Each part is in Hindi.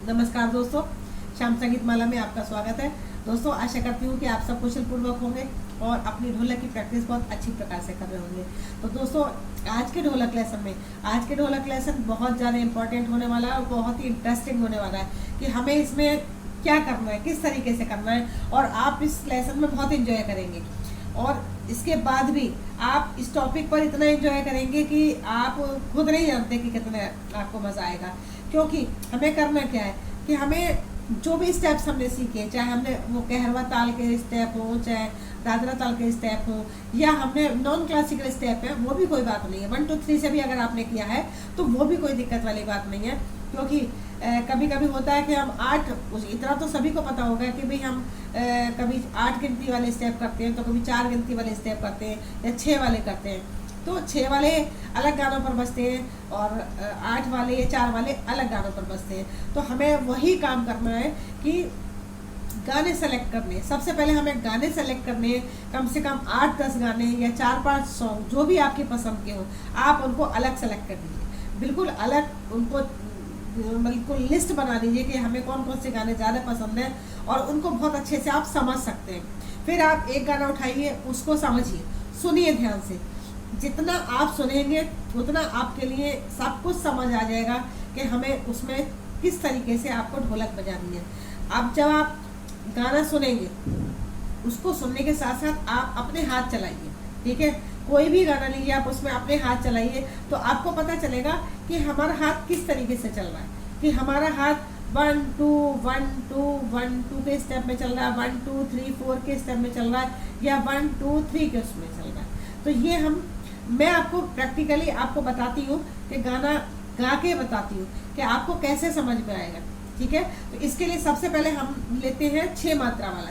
नमस्कार दोस्तों, श्याम संगीत माला में आपका स्वागत है। दोस्तों, आशा करती हूँ कि आप सब कुशल पूर्वक होंगे और अपनी ढोलक की प्रैक्टिस बहुत अच्छी प्रकार से कर रहे होंगे। तो दोस्तों, आज के ढोलक लेसन बहुत ज़्यादा इम्पोर्टेंट होने वाला है और बहुत ही इंटरेस्टिंग होने वाला है कि हमें इसमें क्या करना है, किस तरीके से करना है, और आप इस लेसन में बहुत इंजॉय करेंगे। और इसके बाद भी आप इस टॉपिक पर इतना एंजॉय करेंगे कि आप खुद नहीं जानते कि कितना आपको मज़ा आएगा। क्योंकि हमें करना क्या है कि हमें जो भी स्टेप्स हमने सीखे, चाहे हमने वो कहरवा ताल के स्टेप हो, चाहे दादरा ताल के स्टेप हो, या हमने नॉन क्लासिकल स्टेप है, वो भी कोई बात नहीं है। 1 2 3 से भी अगर आपने किया है तो वो भी कोई दिक्कत वाली बात नहीं है। क्योंकि कभी कभी होता है कि हम 8, इतना तो सभी को पता होगा कि भाई हम कभी 8 गिनती वाले स्टेप करते हैं, तो कभी 4 गिनती वाले स्टेप करते हैं, या 6 वाले करते हैं। तो 6 वाले अलग गानों पर बजते हैं और 8 वाले या 4 वाले अलग गानों पर बजते हैं। तो हमें वही काम करना है कि गाने सेलेक्ट करने। सबसे पहले हमें गाने सेलेक्ट करने, कम से कम 8-10 गाने या 4-5 सॉन्ग जो भी आपकी पसंद के हो, आप उनको अलग सेलेक्ट कर दीजिए। बिल्कुल अलग उनको बिल्कुल लिस्ट बना दीजिए कि हमें कौन कौन से गाने ज़्यादा पसंद हैं, और उनको बहुत अच्छे से आप समझ सकते हैं। फिर आप एक गाना उठाइए, उसको समझिए, सुनिए ध्यान से। जितना आप सुनेंगे उतना आपके लिए सब कुछ समझ आ जाएगा कि हमें उसमें किस तरीके से आपको ढोलक बजानी है। अब जब आप गाना सुनेंगे, उसको सुनने के साथ साथ आप अपने हाथ चलाइए। ठीक है, कोई भी गाना लीजिए, आप उसमें अपने हाथ चलाइए, तो आपको पता चलेगा कि हमारा हाथ किस तरीके से चल रहा है। कि हमारा हाथ 1 2 1 2 1 2 के स्टेप में चल रहा है, 1 2 3 4 के स्टेप में चल रहा है, या 1 2 3 के उसमें चल रहा है। तो ये मैं आपको प्रैक्टिकली आपको बताती हूँ कि गाना गा के बताती हूँ कि आपको कैसे समझ में आएगा। ठीक है, तो इसके लिए सबसे पहले हम लेते हैं 6 मात्रा वाला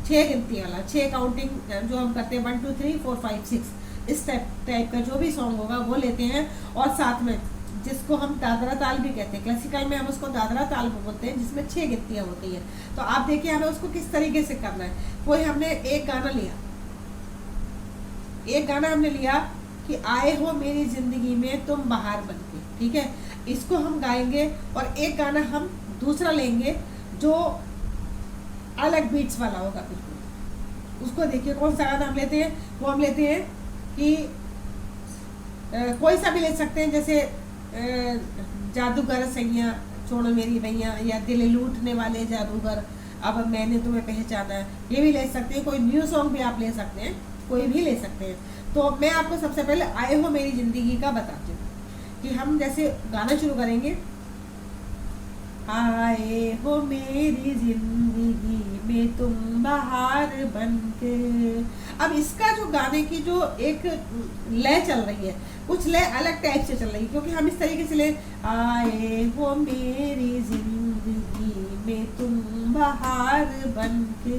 6 गिनती वाला 6 काउंटिंग जो हम करते हैं 1 2 3 4 5 6 इस टाइप का जो भी सॉन्ग होगा वो लेते हैं। और साथ में जिसको हम दादरा ताल भी कहते हैं, क्लासिकल में हम उसको दादरा ताल बोलते हैं, जिसमें 6 गिनतियाँ होती हैं। तो आप देखिए हमें उसको किस तरीके से करना है। कोई हमने एक गाना हमने लिया कि आए हो मेरी जिंदगी में तुम बहार बनके। ठीक है, इसको हम गाएंगे। और एक गाना हम दूसरा लेंगे जो अलग बीट्स वाला होगा बिल्कुल। उसको देखिए कौन सा गाना हम लेते हैं। वो हम लेते हैं कि कोई सा भी ले सकते हैं, जैसे जादूगर सैया छोड़ो मेरी भैया, या दिल लूटने वाले जादूगर अब मैंने तुम्हें पहचाना, ये भी ले सकते हैं। कोई न्यू सॉन्ग भी आप ले सकते हैं, कोई भी ले सकते हैं। तो मैं आपको सबसे पहले आए हो मेरी जिंदगी का बताती हूँ कि हम जैसे गाना शुरू करेंगे, आए हो मेरी जिंदगी में तुम बहार बनके। अब इसका जो गाने की जो एक लय चल रही है, कुछ लय अलग टाइप से चल रही है, क्योंकि हम इस तरीके से ले आए हो मेरी जिंदगी में तुम बहार बनके।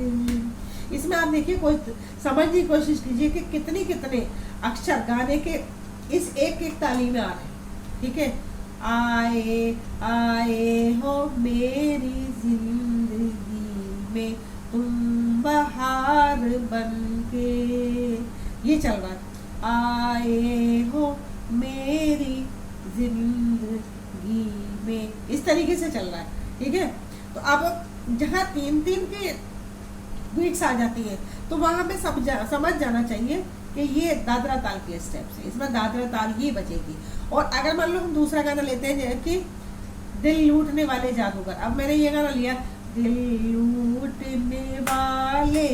इसमें आप देखिए, कोई समझने की कोशिश कीजिए कि कितने अक्षर गाने के इस एक ताली में आ रहे हैं। ठीक है, आए हो मेरी जिंदगी में तुम बहार बनके, ये चल रहा है। आए हो मेरी जिंदगी में, इस तरीके से चल रहा है। ठीक है, तो अब जहाँ 3-3 के बीट्स आ जाती है, तो वहां पे समझ जाना चाहिए कि ये दादरा ताल के स्टेप्स है, इसमें दादरा ताल ही बचेगी। और अगर मान लो हम दूसरा गाना लेते हैं कि दिल लूटने वाले जादूगर। अब मैंने ये गाना लिया, दिल लूटने वाले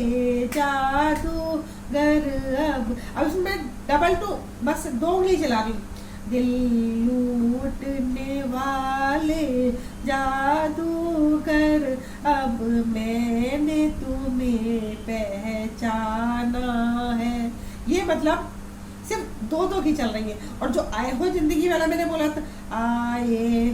जादूगर, अब इसमें डबल 2 बस 2 उंगली चला रही हूँ। दिल लूटने वाले जादूगर अब मैंने तुम्हें पहचाना है। ये मतलब सिर्फ 2-2 की चल रही है। और जो आए हो जिंदगी वाला मैंने बोला था, आए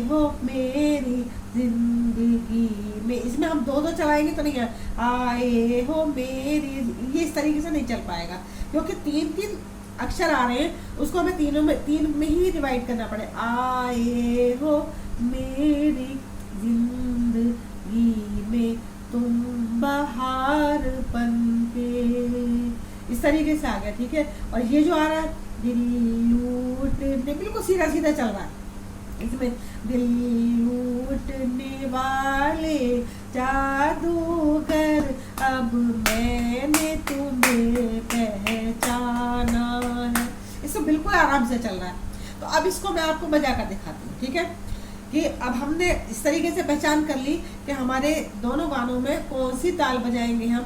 हो मेरी जिंदगी में, इसमें हम 2-2 चलाएंगे तो नहीं है, आए हो मेरी, ये इस तरीके से नहीं चल पाएगा, क्योंकि 3-3 अक्षर आ रहे हैं, उसको हमें 3 में ही डिवाइड करना पड़े। आए हो मेरी जिंदगी में तुम बहार बनके, इस तरीके से आ गया। ठीक है, और ये जो आ रहा है दिल लूटने, बिल्कुल सीधा सीधा चल रहा है इसमें। दिल लूटने वाले जादूगर, अब मैंने तुम्हें पहचाना है। इसको बिल्कुल आराम से चल रहा है। तो अब इसको मैं आपको बजा कर दिखाती हूँ, ठीक है। कि अब हमने इस तरीके से पहचान कर ली कि हमारे दोनों गानों में कौन सी ताल बजाएंगे हम,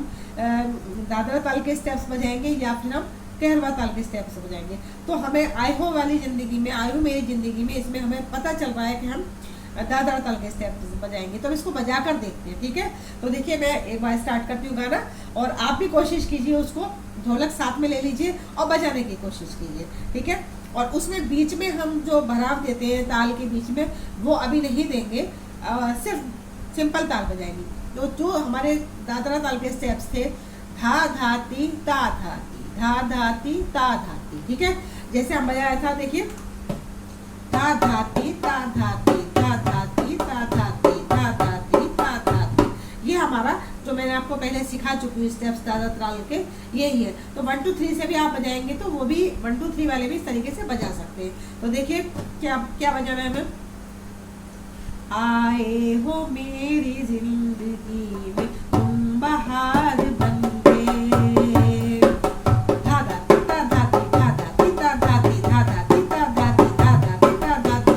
दादरा ताल के स्टेप्स बजाएंगे या फिर हम कहरवा ताल के स्टेप्स बजाएंगे। तो हमें आयहो वाली ज़िंदगी में, आयहो मेरी ज़िंदगी में, इसमें हमें पता चल रहा है कि हम दादरा ताल के स्टेप्स बजाएंगे। तो इसको बजा कर देखते हैं, ठीक है। तो देखिए मैं एक बार स्टार्ट करती हूँ गाना, और आप भी कोशिश कीजिए उसको ढोलक साथ में ले लीजिए और बजाने की कोशिश कीजिए, ठीक है। और उसमें बीच में हम जो भराव देते हैं ताल के बीच में, वो अभी नहीं देंगे, सिर्फ सिंपल ताल बजाएंगे। तो जो हमारे दादरा ताल के स्टेप्स थे, धा धाती ता धाती, धा धाती ता धाती, ठीक है। जैसे हम बजाया था, देखिए धा धाती ता धाती, धा धाती ता धाती, धा धाती ता धाती। ये हमारा जो मैंने आपको पहले सिखा चुकी हूँ स्टेप्स दादरा ताल के, यही है। तो 1 2 3 से भी आप बजाएंगे तो वो भी 1 2 3 वाले भी इस तरीके से बजा सकते हैं। तो देखिए क्या क्या बजाना है हमें। आए हो मेरी जिंदगी में तुम बहार बनके, धा धाती ता धाती, धा धाती ता धाती, धा धाती ता धाती, धा धाती ता धाती।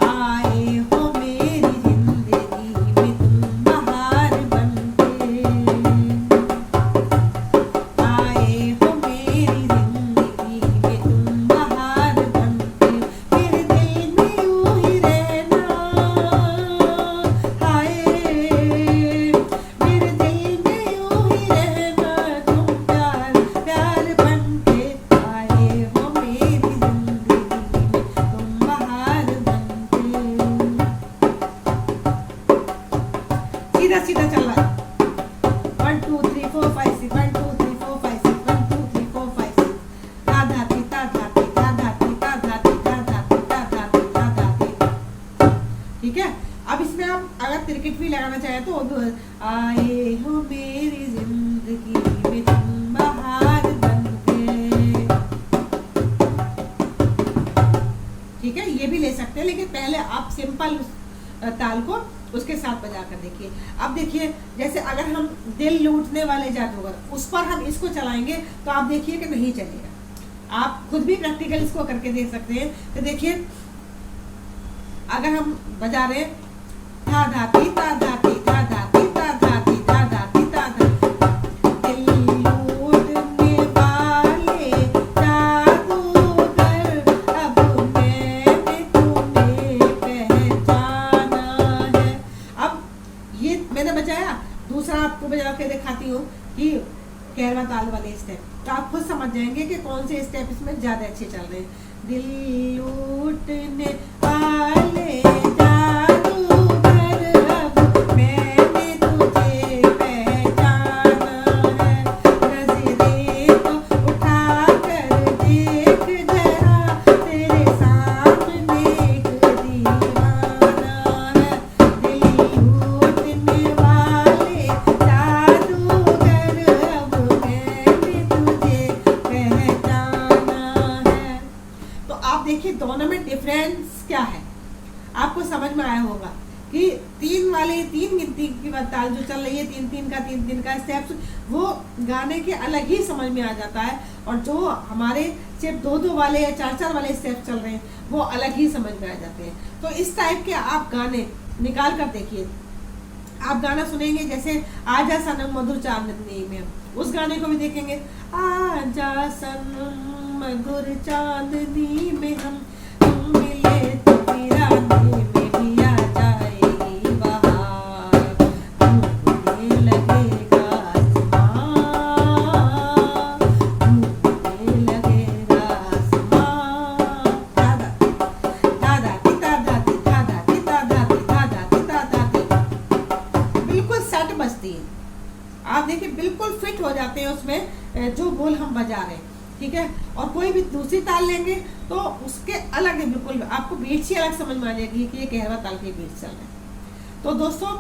आए हो मेरी जिंदगी में तुम बहार बनके, आए हो मेरी जिंदगी में तुम बहार बनके, मेरे दिल में यूं ही रहना, हाय मेरे दिल में यूं ही रहना, तुम प्यार प्यार बनके, आए हो मेरी जिंदगी में तुम बहार बनके। सीधा सीधा चल रहा है। 1 2 3 4 5 6, 1 2 3 4 5 6, 1 2 3 4 5 6, धा धाती ता धाती, धा धाती ता धाती, धा धाती ता धाती, धा धाती। ठीक है। अब इसमें आप अगर तिरकिट भी लगाना चाहें तो वो भी, आए हो मेरी जिंदगी में तुम बहार बनके, ठीक है। ये भी ले सकते हैं, लेकिन पहले आप सिंपल ताल को उसके साथ बजा कर देखिए। अब देखिए जैसे अगर हम दिल लूटने वाले जादूगर, उस पर हम इसको चलाएंगे तो आप देखिए कि नहीं चलेगा। आप खुद भी प्रैक्टिकल इसको करके देख सकते हैं। तो देखिए अगर हम बजा रहे हैं धा धाती ता धाती, धा धाती ता धाती, धा धाती ता धाती, दिल लूटने वाले जादूगर, अब मैंने तुम्हें पहचाना है। अब ये मैंने बजाया, दूसरा आपको बजा के दिखाती हूँ कि कहरवा ताल वाले स्टेप, तो आप खुद समझ जाएंगे कि कौन से स्टेप इसमें ज्यादा अच्छे चल रहे हैं। दिल लूटने वाले जादूगर, अब मैंने तुझे पहचाना है, नजरें तो उठा कर देख जरा, तेरे सामने एक दीवाना है, दिल लूटने वाले जादूगर, अब मैंने तुझे पहचाना है। तो आप देखिए दोनों में डिफरेंस क्या है, आपको समझ में आया होगा कि तीन गिनती की ताल जो चल रही है, तीन तीन का स्टेप्स, वो गाने के अलग ही समझ में आ जाता है। और जो हमारे सिर्फ 2 वाले या 4 वाले स्टेप्स चल रहे हैं, वो अलग ही समझ में आ जाते हैं। तो इस टाइप के आप गाने निकाल कर देखिए। आप गाना सुनेंगे जैसे आजा सनम मधुर चांदनी में, उस गाने को भी देखेंगे, आजा सनम मधुर चांदनी में हम मिले तो वीराने में भी आ जाएगी बहार, डूबने लगेगा आसमां, डूबने लगेगा आसमां। दादा दादा पिता दादी, दादा पिता दादी, दादा पिता दादी, बिल्कुल सेट बजती है। आप देखिए बिल्कुल फिट हो जाते हैं उसमें जो बोल हम बजा रहे हैं, ठीक है। और कोई भी दूसरी ताल लेंगे तो उसके अलग है, बिल्कुल आपको बीट्स ही अलग समझ में आ जाएगी कि ये कहरवा ताल के बीट्स चल रहे हैं। तो दोस्तों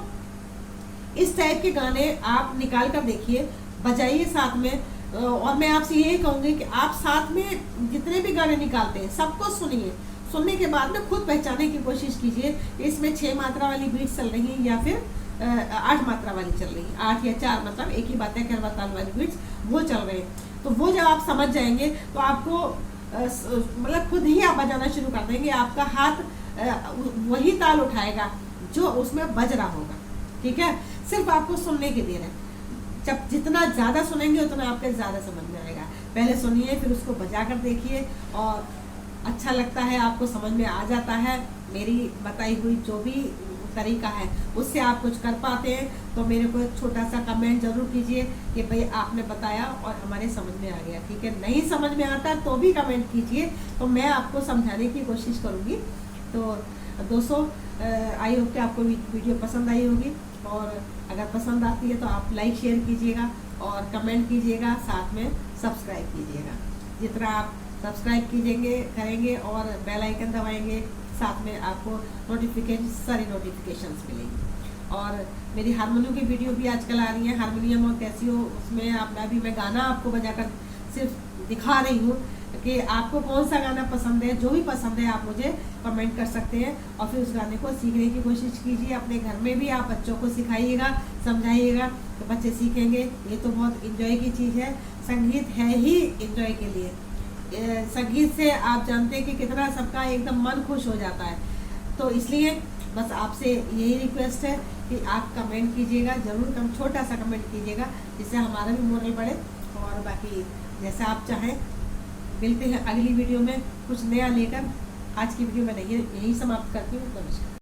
इस टाइप के गाने आप निकाल कर देखिए, बजाइए साथ में, और मैं आपसे यही कहूँगी कि आप साथ में जितने भी गाने निकालते हैं सबको सुनिए, सुनने के बाद में खुद पहचानने की कोशिश कीजिए कि इसमें 6 मात्रा वाली बीट्स चल रही है या फिर 8 मात्रा वाली चल रही है, 8 या 4, मतलब एक ही बात है, कहरवा ताल वाली बीट्स वो चल रहे हैं। तो वो जब आप समझ जाएंगे तो आपको मतलब खुद ही आप बजाना शुरू कर देंगे, आपका हाथ वही ताल उठाएगा जो उसमें बज रहा होगा। ठीक है, सिर्फ आपको सुनने की देर है, जब जितना ज़्यादा सुनेंगे उतना आपके ज़्यादा समझ में आएगा। पहले सुनिए, फिर उसको बजा कर देखिए, और अच्छा लगता है, आपको समझ में आ जाता है, मेरी बताई हुई जो भी तरीका है उससे आप कुछ कर पाते हैं, तो मेरे को एक छोटा सा कमेंट जरूर कीजिए कि भाई आपने बताया और हमारे समझ में आ गया। ठीक है, नहीं समझ में आता तो भी कमेंट कीजिए, तो मैं आपको समझाने की कोशिश करूँगी। तो दोस्तों, आई होप कि आपको वीडियो पसंद आई होगी, और अगर पसंद आती है तो आप लाइक शेयर कीजिएगा और कमेंट कीजिएगा, साथ में सब्सक्राइब कीजिएगा। जितना आप सब्सक्राइब करेंगे और बेल आइकन दबाएंगे, साथ में आपको सारी नोटिफिकेशंस मिलेंगी। और मेरी हारमोनियम की वीडियो भी आजकल आ रही है, हारमोनियम और कैसियो, उसमें मैं गाना आपको बजाकर सिर्फ दिखा रही हूँ कि आपको कौन सा गाना पसंद है। जो भी पसंद है आप मुझे कमेंट कर सकते हैं, और फिर उस गाने को सीखने की कोशिश कीजिए। अपने घर में भी आप बच्चों को सिखाइएगा, समझाइएगा, तो बच्चे सीखेंगे। ये तो बहुत इंजॉय की चीज़ है, संगीत है ही इंजॉय के लिए। संगीत से आप जानते हैं कि कितना सबका एकदम मन खुश हो जाता है। तो इसलिए बस आपसे यही रिक्वेस्ट है कि आप कमेंट कीजिएगा, ज़रूर छोटा सा कमेंट कीजिएगा, जिससे हमारा भी मोरल बढ़े। और बाकी जैसा आप चाहें, मिलते हैं अगली वीडियो में कुछ नया लेकर। आज की वीडियो में यही समाप्त करती हूँ। नमस्कार।